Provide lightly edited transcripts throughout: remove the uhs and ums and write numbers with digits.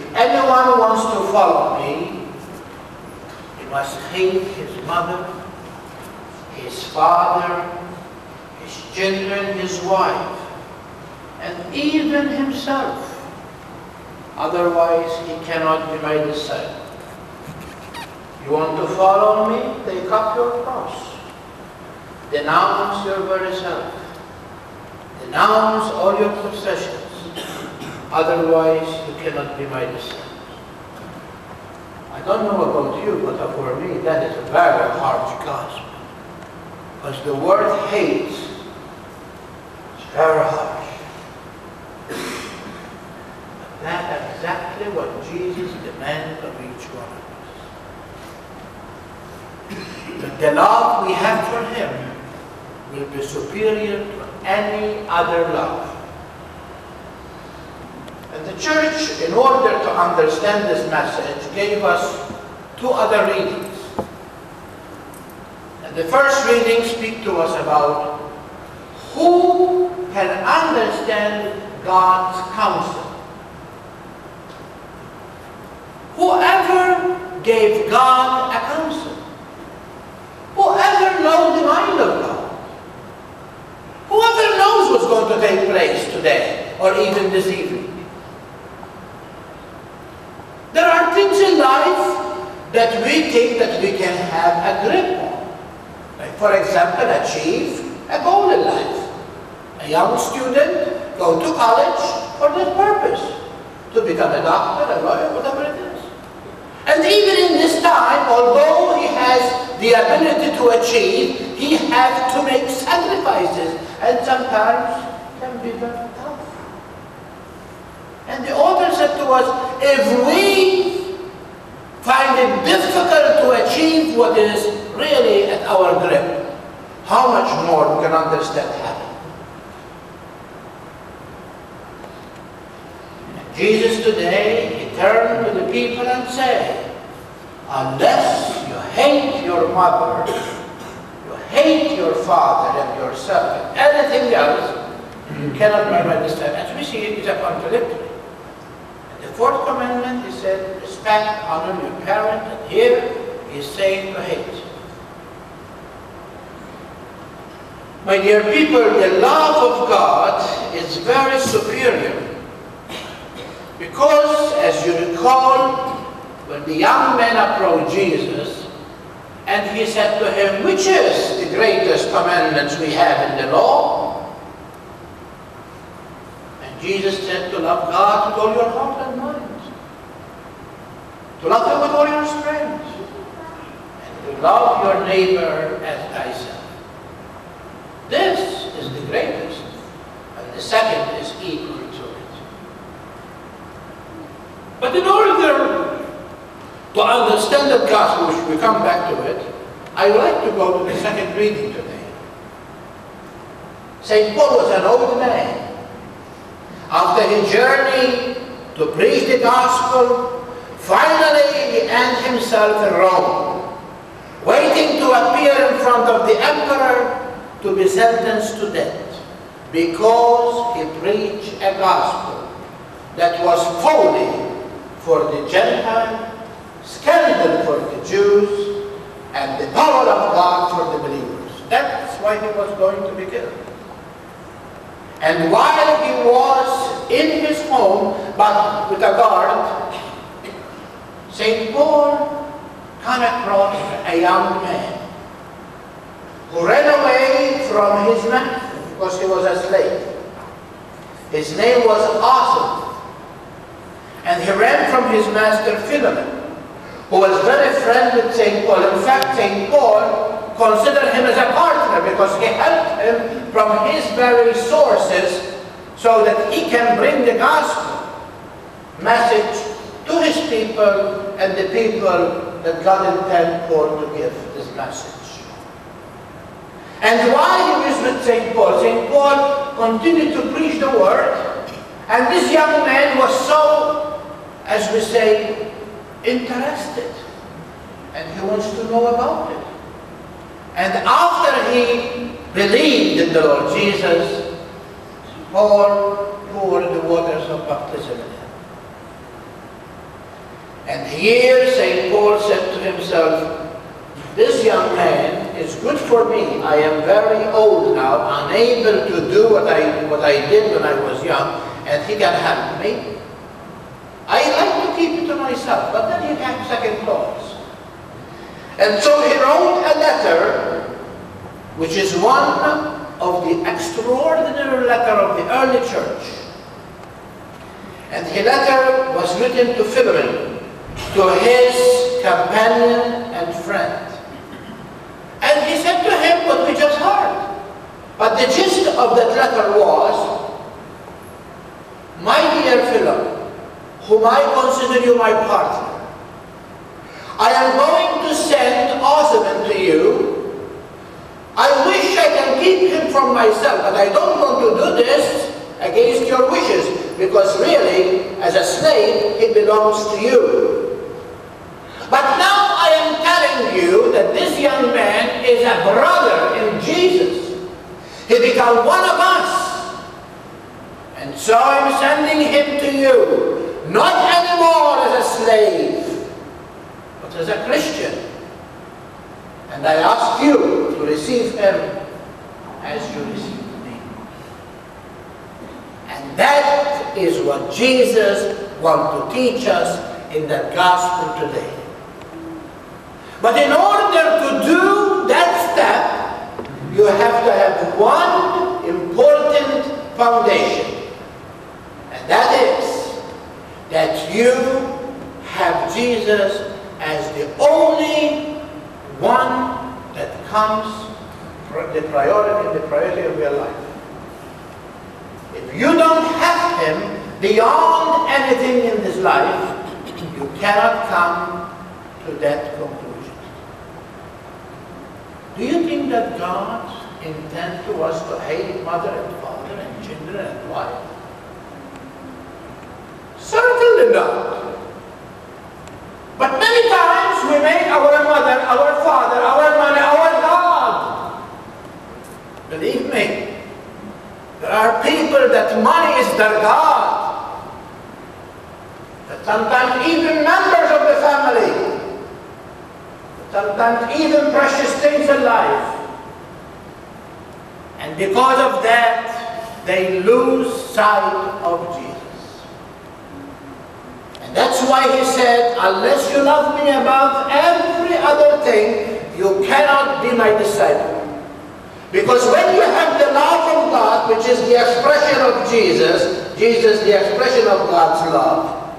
if anyone wants to follow me, he must hate his mother, his father, his children, his wife, and even himself. Otherwise, he cannot be my disciple. You want to follow me? Take up your cross. Denounce your very self. Denounce all your possessions. Otherwise, you cannot be my disciple. I don't know about you, but for me, that is a very harsh gospel. Because the word hate is very harsh. But that's exactly what Jesus demands of each one of us. But the love we have for him will be superior to any other love. And the church, in order to understand this message, gave us two other readings. And the first reading speaks to us about who can understand God's counsel. Whoever gave God a counsel. Whoever knows the mind of God. Whoever knows what's going to take place today or even this evening. There are things in life that we think that we can have a grip on. Like, for example, achieve a goal in life. A young student go to college for this purpose, to become a doctor, a lawyer, whatever it is. And even in this time, although he has the ability to achieve, he has to make sacrifices, and sometimes can be very tough. And the author said to us, if we find it difficult to achieve what is really at our grip, how much more we can understand heaven. Jesus today, he turned to the people and said, unless you hate your mother, you hate your father and yourself and anything else, you cannot be my disciple. As we see, it is a contradictory. And the fourth commandment, he said, respect, honor your parent, and here he is saying to hate. My dear people, the love of God is very superior. Because, as you recall, when the young man approached Jesus, and he said to him, which is the greatest commandments we have in the law? And Jesus said to love God with all your heart and mind, to love him with all your strength, and to love your neighbor as thyself. This is the greatest, and the second is equal to it. But in order to understand the gospel, which we come back to it, I would like to go to the second reading today. St. Paul was an old man. After his journey to preach the gospel, finally he ended himself in Rome, waiting to appear in front of the emperor to be sentenced to death, because he preached a gospel that was folly for the Gentile, scandal for the Jews, and the power of God for the believers. That's why he was going to be killed. And while he was in his home, but with a guard, St. Paul came across a young man who ran away from his master because he was a slave. His name was Awesome. And he ran from his master Philemon, who was very friendly with St. Paul. In fact, St. Paul considered him as a partner because he helped him from his very sources so that he can bring the gospel message to his people and the people that God intended Paul to give this message. And while he was with St. Paul continued to preach the word, and this young man was so, as we say, interested, and he wants to know about it. And after he believed in the Lord Jesus, Paul poured the waters of baptism in him. And here St. Paul said to himself, this young man is good for me. I am very old now, unable to do what I did when I was young, and he can help me. I like to keep it to myself, but then he had second thoughts. And so he wrote a letter, which is one of the extraordinary letter of the early church. And the letter was written to Philemon, to his companion and friend. And he said to him what we just heard. But the gist of that letter was, my dear Philemon, whom I consider you my partner, I am going to send Osman to you. I wish I can keep him from myself, but I don't want to do this against your wishes, because really, as a slave, he belongs to you. But now I am telling you that this young man is a brother in Jesus. He became one of us. And so I'm sending him to you, not anymore as a slave, but as a Christian. And I ask you to receive him as you receive me. And that is what Jesus wants to teach us in the gospel today. But in order to do that step, you have to have one important foundation. And that is that you have Jesus as the only one that comes the priority of your life. If you don't have him beyond anything in this life, you cannot come to that conclusion. Do you think that God intends to us to hate mother and father and children and wife? Certainly not. But many times we make our mother, our father, our money, our God. Believe me, there are people that money is their God. That sometimes even members of the family, sometimes even precious things in life. And because of that, they lose sight of Jesus. And that's why he said, unless you love me above every other thing, you cannot be my disciple. Because when you have the love of God, which is the expression of Jesus, Jesus the expression of God's love,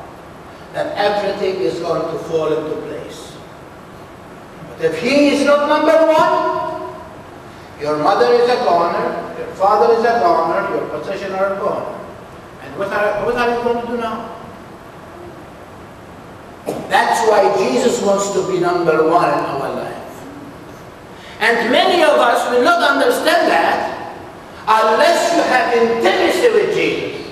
then everything is going to fall into place. If he is not number one, your mother is a goner, your father is a goner, your possessions are gone. And what are you going to do now? That's why Jesus wants to be number one in our life. And many of us will not understand that unless you have intimacy with Jesus.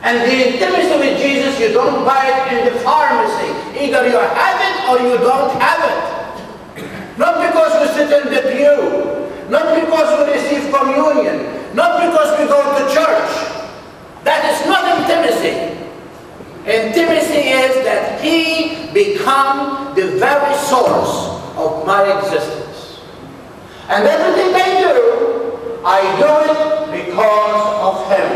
And the intimacy with Jesus, you don't buy it in the pharmacy. Either you have it or you don't have it. Not because we sit in the pew, not because we receive communion, not because we go to church. That is not intimacy. Intimacy is that he becomes the very source of my existence. And everything I do it because of him.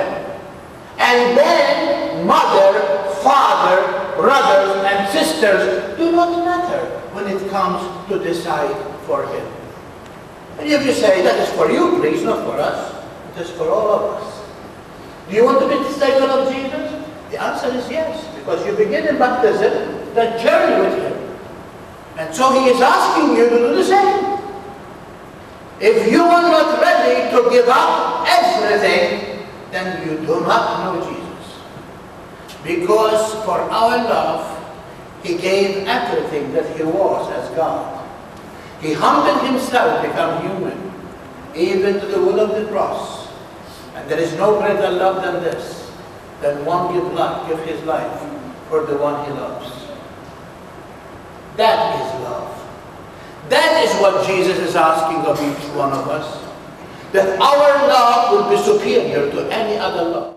And then mother, father, brothers and sisters do not matter when it comes to decide for him. And if you say, that is for you, please, not for us. It is for all of us. Do you want to be the disciple of Jesus? The answer is yes, because you begin in baptism, that journey with him. And so he is asking you to do the same. If you are not ready to give up everything, then you do not know Jesus. Because for our love, he gave everything that he was as God. He humbled himself, become human, even to the wood of the cross. And there is no greater love than this, than one give his life for the one he loves. That is love. That is what Jesus is asking of each one of us. That our love will be superior to any other love.